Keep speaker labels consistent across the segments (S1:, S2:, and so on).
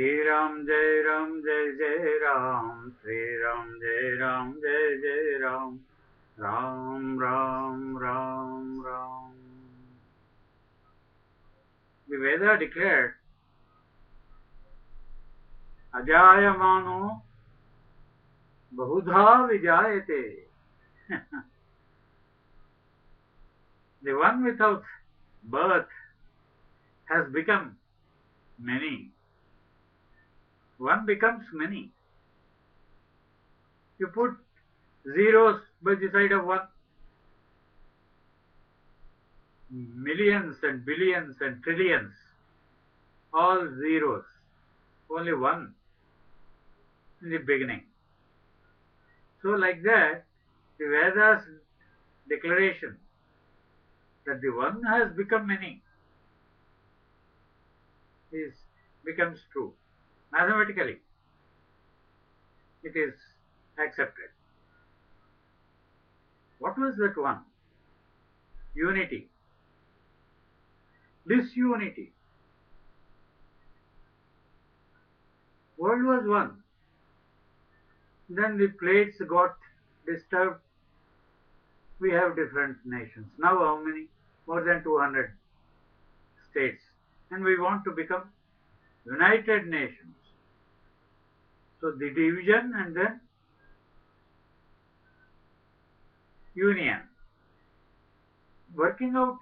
S1: Ram, Jai Ram, Sri Ram, Jai Ram, Ram, Ram, Ram, Ram. The Veda declared, Ajayamano Bahudha Vijayate. The one without birth has become many. One becomes many. You put zeros by the side of one, millions and billions and trillions, all zeros, only one in the beginning. So like that, the Vedas declaration that the one has become many becomes true. Mathematically, it is accepted. What was that one? Unity. Disunity. World was one. Then the plates got disturbed. We have different nations. Now how many? More than 200 states. And we want to become United Nations. So the division and then union. Working out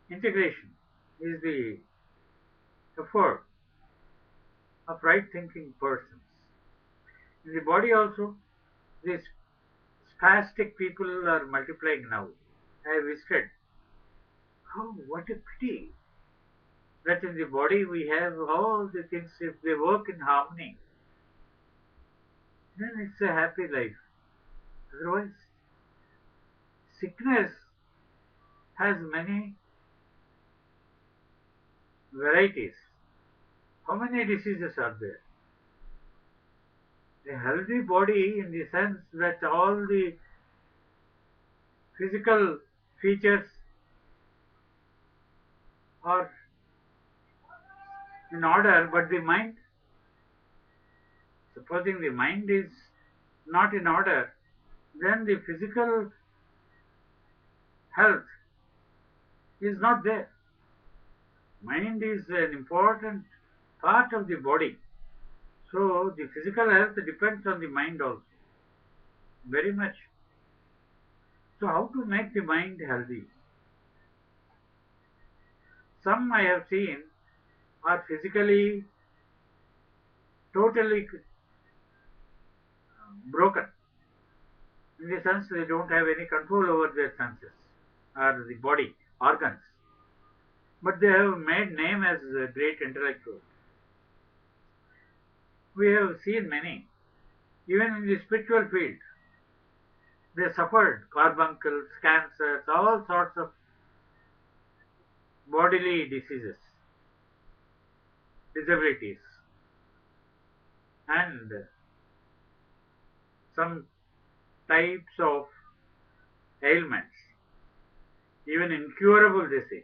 S1: integration is the effort of right thinking persons. In the body also, these spastic people are multiplying now. I have visited. Oh, what a pity that in the body we have all the things. If they work in harmony, then it's a happy life. Otherwise, sickness has many varieties. How many diseases are there? A healthy body, in the sense that all the physical features are in order, but the mind, supposing the mind is not in order, then the physical health is not there. Mind is an important part of the body. So the physical health depends on the mind also, very much. So how to make the mind healthy? Some I have seen are physically totally broken. In the sense they don't have any control over their senses or the body, organs. But they have made name as great intellectuals. We have seen many, even in the spiritual field. They suffered carbuncles, cancers, all sorts of bodily diseases, disabilities, and some types of ailments, even incurable, they say.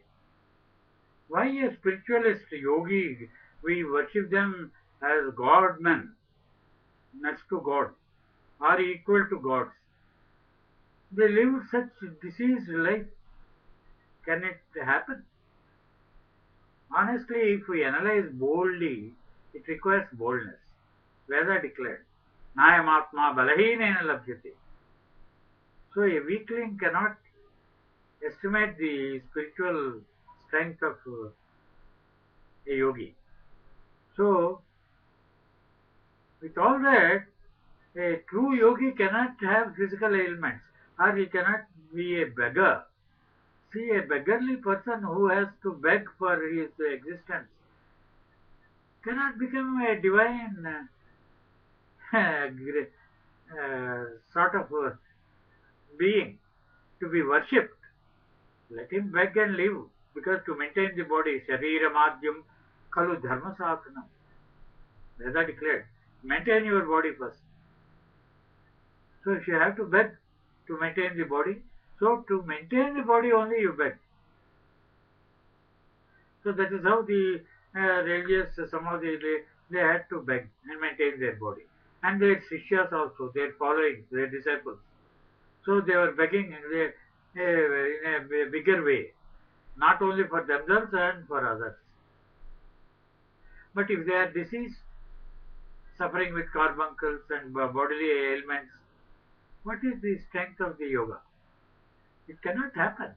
S1: Why a spiritualist yogi, we worship them as God men, next to God, or equal to gods. They live such diseased life. Can it happen? Honestly, if we analyze boldly, it requires boldness. Veda declared, Nayam Atma Balahinena Labhyate. So a weakling cannot estimate the spiritual strength of a yogi. So, with all that, a true yogi cannot have physical ailments, or he cannot be a beggar. See, a beggarly person who has to beg for his existence cannot become a divine sort of being to be worshipped. Let him beg and live, because to maintain the body, Sharira Madhyam Kalu Dharma Sadhanam. Veda declared, maintain your body first. So if you have to beg to maintain the body, so to maintain the body only you beg. So that is how the religious, some of they had to beg and maintain their body. And their sishyas also, their following, their disciples. So they were begging in a bigger way, not only for themselves and for others. But if they are diseased, suffering with carbuncles and bodily ailments, what is the strength of the yoga? It cannot happen.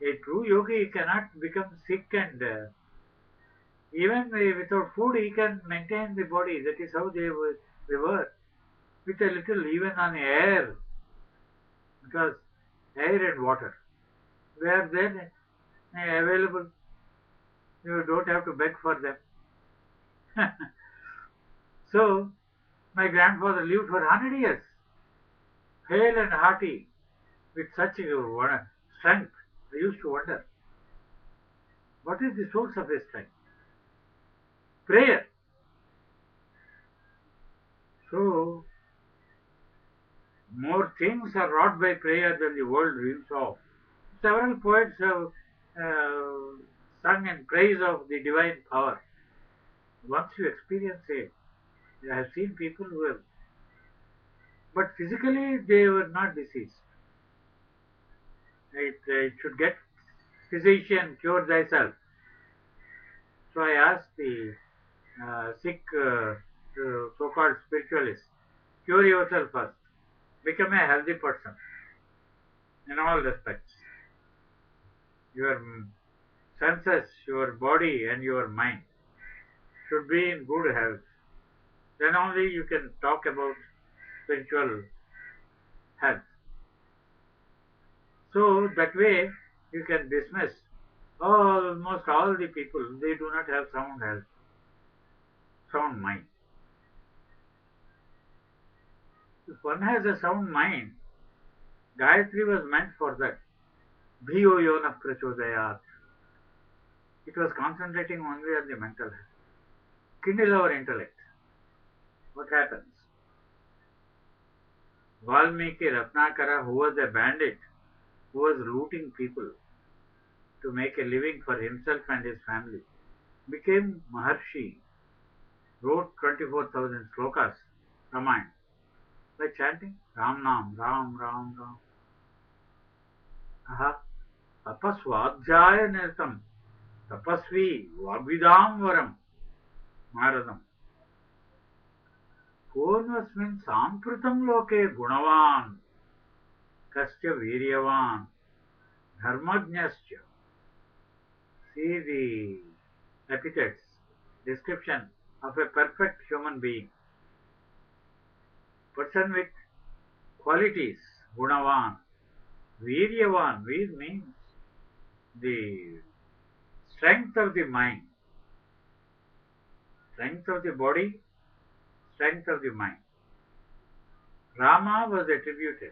S1: A true yogi cannot become sick and even without food he can maintain the body. That is how they were. With a little even on air, because air and water were then available. You don't have to beg for them. So my grandfather lived for 100 years, hale and hearty, with such strength. I used to wonder, what is the source of his strength? Prayer. So more things are wrought by prayer than the world dreams of. Several poets have sung in praise of the divine power. Once you experience it, I have seen people who have, but physically they were not diseased. It should get physician, cure thyself. So I asked the sick, so-called spiritualist, cure yourself first. Become a healthy person in all respects. Your senses, your body and your mind should be in good health. Then only you can talk about spiritual health. So that way you can dismiss almost all the people, they do not have sound health, sound mind. If one has a sound mind, Gayatri was meant for that. Bhiyo yona prachodayat. It was concentrating only on the mental health. Kindle our intellect. What happens? Valmiki Ratnakara, who was a bandit, who was looting people to make a living for himself and his family, became Maharshi, wrote 24,000 slokas, Ramayana, by chanting Ram Nam, Ram, Ram, Ram. Aha, tapaswadhyaya nirtam, tapasvi, vabhidam varam, Maradam. Purnasmin sampratam loke gunavan, kasya viryavan, dharmajnasya. See the epithets, description of a perfect human being. Person with qualities, gunavan, viryavan. Vir means the strength of the mind, strength of the body, strength of the mind. Rama was attributed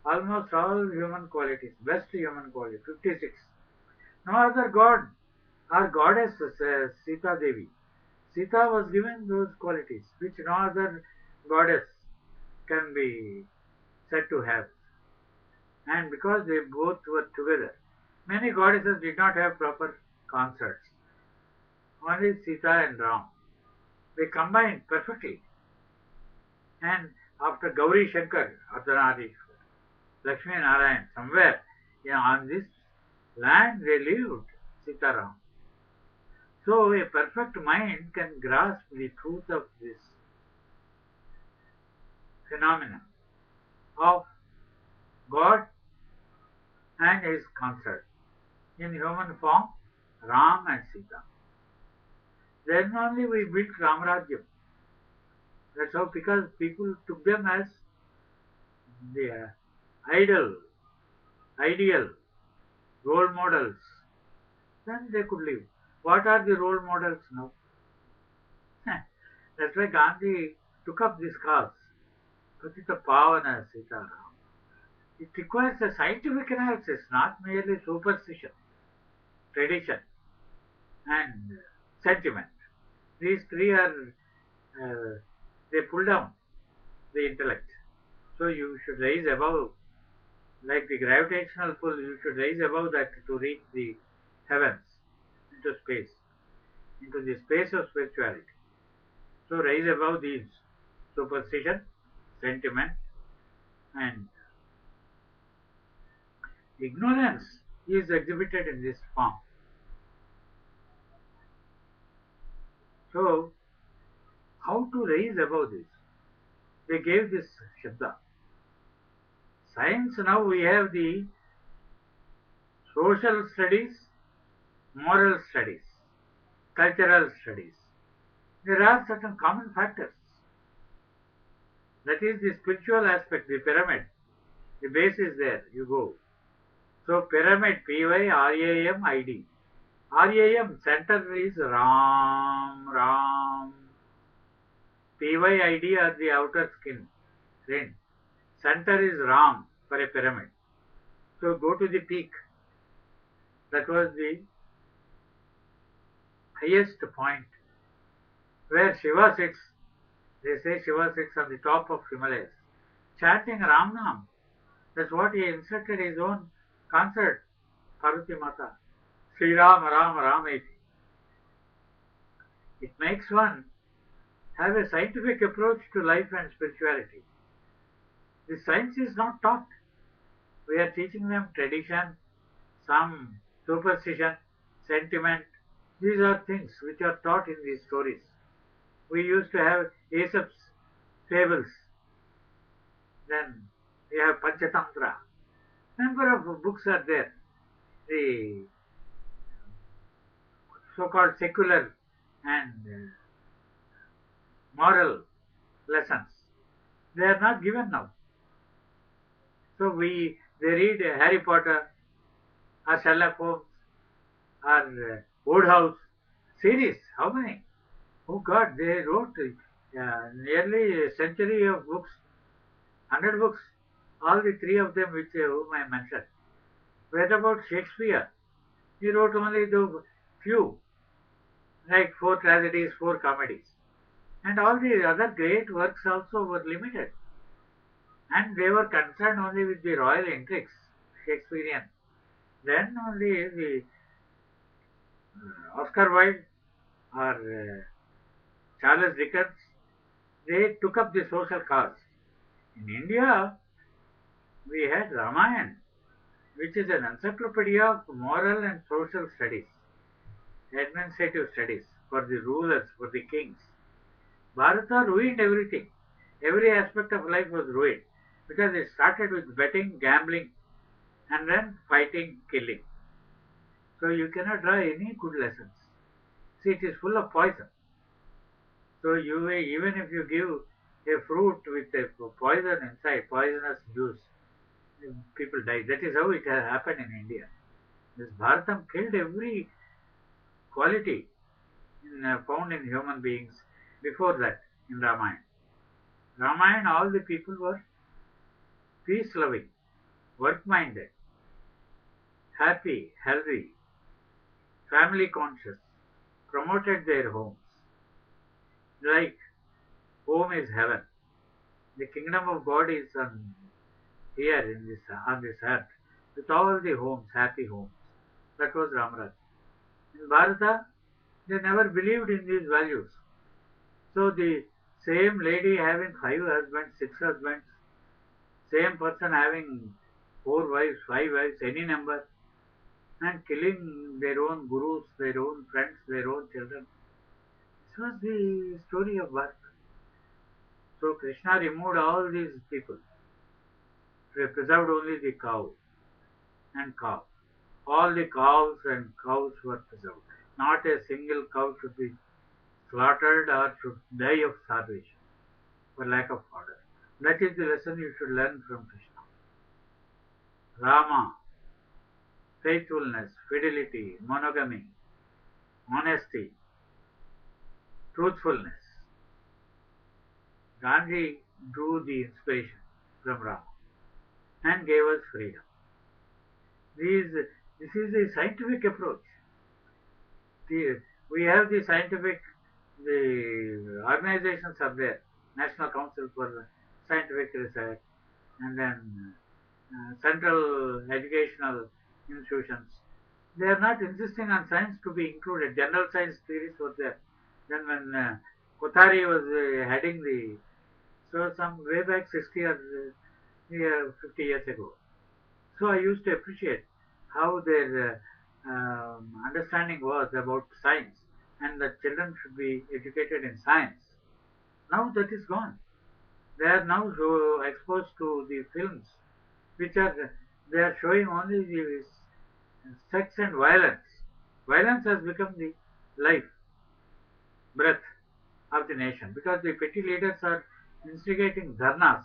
S1: almost all human qualities, best human qualities, 56. No other god or goddess, Sita Devi. Sita was given those qualities which no other goddess can be said to have. And because they both were together, many goddesses did not have proper consorts. Only Sita and Ram. They combined perfectly. And after Gauri Shankar, Ardhanarishwar, Lakshmi Narayan, somewhere on this land they lived, Sita Ram. So a perfect mind can grasp the truth of this phenomenon of God and his consort in human form, Ram and Sita. Then only we built Ramarajyam. That's how, because people took them as the ideal role models. Then they could live. What are the role models now? That's why Gandhi took up this cause. Patita Pavana Sitaram. It requires a scientific analysis, not merely superstition, tradition, and sentiment. These three are, they pull down the intellect. So you should raise above, like the gravitational pull, you should raise above that to reach the heavens, into space. into the space of spirituality. So rise above these superstition, sentiment, and ignorance is exhibited in this form. So, how to rise above this? They gave this Shabda. Science, now we have the social studies, moral studies, cultural studies. There are certain common factors. That is the spiritual aspect, the pyramid. The base is there, you go. So pyramid, Pyramid. RAM, center is Ram, Ram. PYID are the outer skin. Center is Ram for a pyramid. So go to the peak. That was the highest point where Shiva sits. They say Shiva sits on the top of Himalayas, chanting Ram Nam. That's what he inserted his own concert, Parvati Mata. Sri Ram, Ram, Rameti. It makes one have a scientific approach to life and spirituality. The science is not taught. We are teaching them tradition, some superstition, sentiment. These are things which are taught in these stories. We used to have Aesop's fables. Then we have Panchatantra. Number of books are there. The so-called secular and moral lessons. They are not given now. So they read Harry Potter or Sherlock Holmes or Woodhouse series. How many? Oh God, they wrote nearly a century of books, 100 books. All the three of them which whom I mentioned. What about Shakespeare? He wrote only the few, like 4 tragedies, 4 comedies. And all the other great works also were limited. And they were concerned only with the royal intrigues, Shakespearean. Then only the Oscar Wilde or Charles Dickens, they took up the social cause. In India, we had Ramayana, which is an encyclopedia of moral and social studies, administrative studies for the rulers, for the kings. Bharata ruined everything. Every aspect of life was ruined because it started with betting, gambling, and then fighting, killing. So you cannot draw any good lessons. See, it is full of poison. So even if you give a fruit with a poison inside, poisonous juice, people die. That is how it has happened in India. This Bharatam killed every quality found in human beings before that in Ramayana. Ramayana, all the people were peace-loving, work-minded, happy, healthy, family-conscious, promoted their homes. Like home is heaven. The kingdom of God is here on this earth with all the homes, happy homes. That was Ramaraj. In Bharata, they never believed in these values. So the same lady having 5 husbands, 6 husbands, same person having 4 wives, 5 wives, any number, and killing their own gurus, their own friends, their own children. This was the story of Bharata. So Krishna removed all these people. He preserved only the cow and calf. All the cows and cows were preserved. Not a single cow should be slaughtered or should die of starvation for lack of fodder. That is the lesson you should learn from Krishna. Rama, faithfulness, fidelity, monogamy, honesty, truthfulness. Gandhi drew the inspiration from Rama and gave us freedom. This is a scientific approach. We have the scientific, the organizations are there, National Council for Scientific Research, and then central educational institutions. They are not insisting on science to be included. General science theories were there. Then when Kothari was heading the, so some way back 60 or 50 years ago. So I used to appreciate how their understanding was about science and that children should be educated in science. Now that is gone. They are now exposed to the films which are, they are showing only the sex and violence. Violence has become the life, breath of the nation because the petty leaders are instigating dharnas,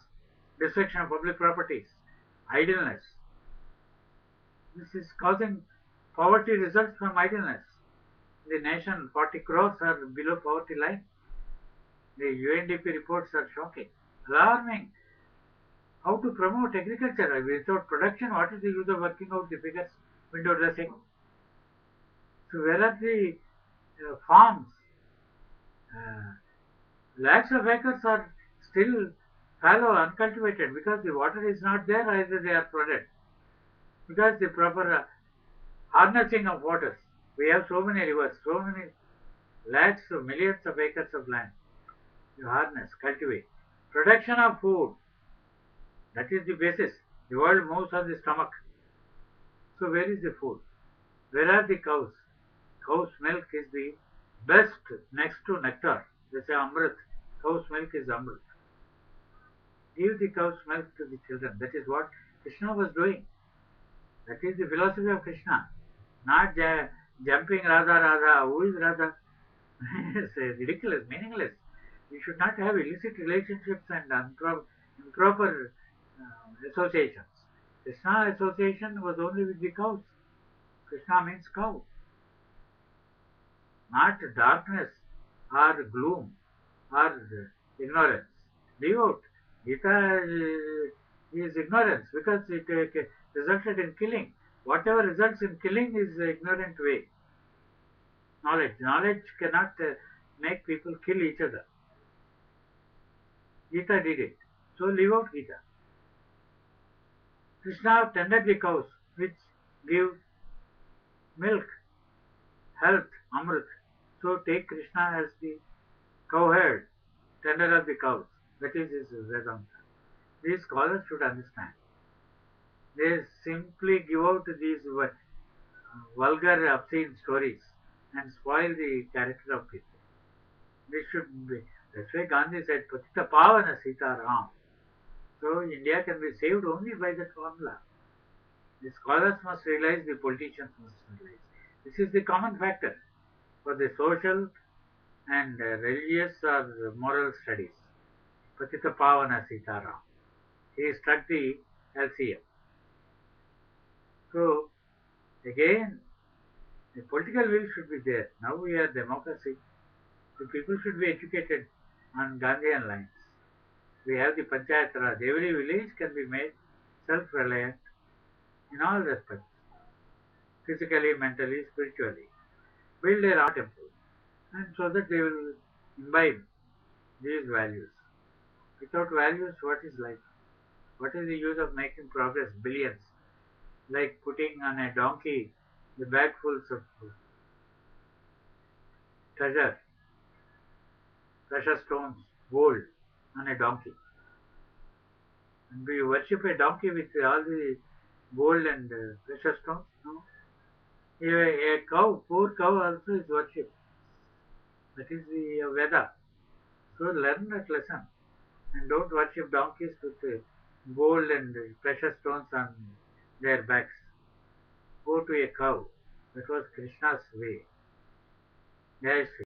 S1: destruction of public properties, idleness. This is causing poverty results from idleness. The nation, 40 crores are below poverty line. The UNDP reports are shocking, alarming. How to promote agriculture? Without production, what is the use of working out the figures, window dressing? So where are the farms? Uh, Lakhs of acres are still fallow, uncultivated because the water is not there, either they are flooded. Because the proper harnessing of waters. We have so many rivers, so many lakhs of millions of acres of land. You harness, cultivate. Production of food, that is the basis. The world moves on the stomach. So where is the food? Where are the cows? Cow's milk is the best next to nectar. They say Amrit. Cow's milk is Amrit. Give the cow's milk to the children. That is what Krishna was doing. That is the philosophy of Krishna. Not jumping Radha Radha. Who is Radha? It's ridiculous, meaningless. You should not have illicit relationships and improper associations. Krishna association was only with the cows. Krishna means cow. Not darkness or gloom or ignorance. Leave out. Gita is ignorance because it resulted in killing. Whatever results in killing is ignorant way. Knowledge. Knowledge cannot make people kill each other. Gita did it. So leave out Gita. Krishna tended the cows which give milk, health, Amrit. So take Krishna as the cowherd, tender of the cows. That is his Vedanta. These scholars should understand. They simply give out these vulgar, obscene stories and spoil the character of people. They should be. That's why Gandhi said, Patita Pavana Sita Ram. So India can be saved only by that formula. The scholars must realize, the politicians must realize. This is the common factor for the social and religious or moral studies. Patita Pavana Sita Ram. He struck the LCM. So again, the political will should be there. Now we are democracy. The people should be educated on Gandhian lines. We have the Panchayat Raj. Every village can be made self-reliant in all respects. Physically, mentally, spiritually. Build a Rama temple. And so that they will imbibe these values. Without values, what is life? What is the use of making progress? Billions. Like putting on a donkey the bagfuls of treasure, precious stones, gold on a donkey. And do you worship a donkey with all the gold and precious stones? No. A cow, poor cow also is worshipped. That is the Veda. So learn that lesson and don't worship donkeys with gold and precious stones on their backs. Go to a cow. That was Krishna's way. Yes.